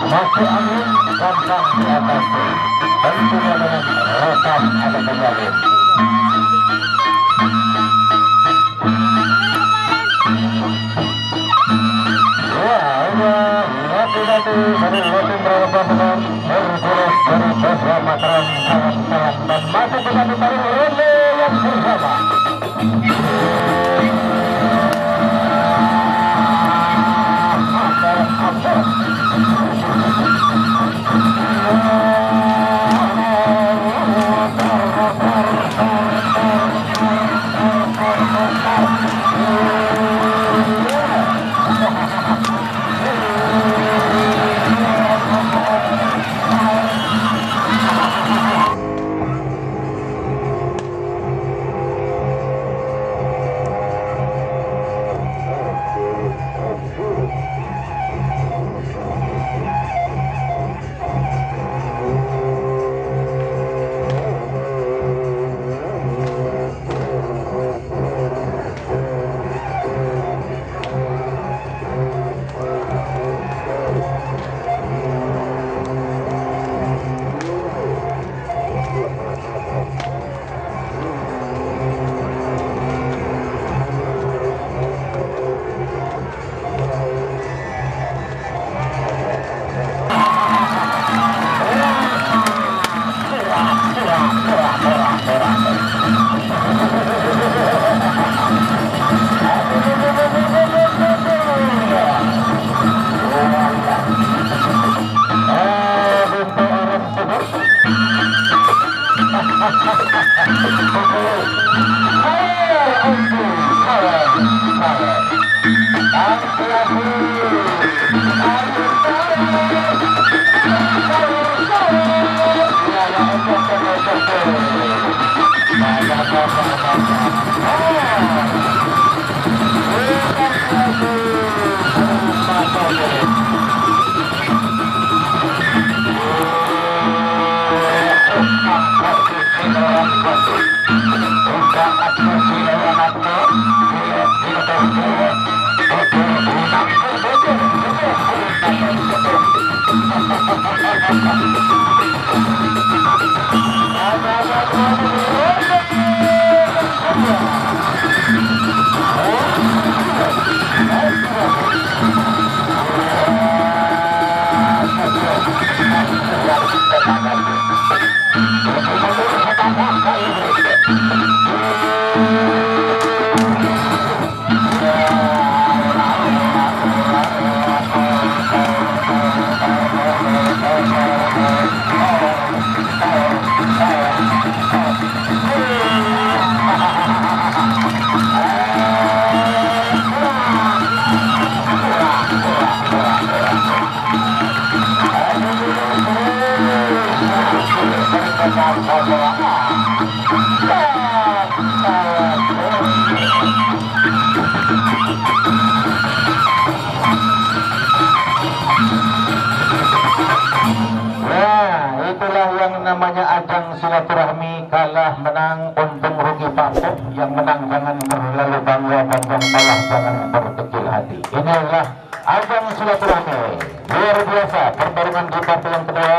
Masuk angin gampang diatasi, tentunya dengan rotan ada penyalin. Hati-hati dari loting berapa benar bergurus dari beberapa Mataram sangat-sangat dan masuk dengan ditarik ronde yang bersama. Namanya ajang silaturahmi, kalah menang untung rugi pamuk, yang menang jangan terlalu bangga dan yang kalah jangan berkecil hati. Inilah ajang silaturahmi luar biasa, pertarungan di partai yang kedua.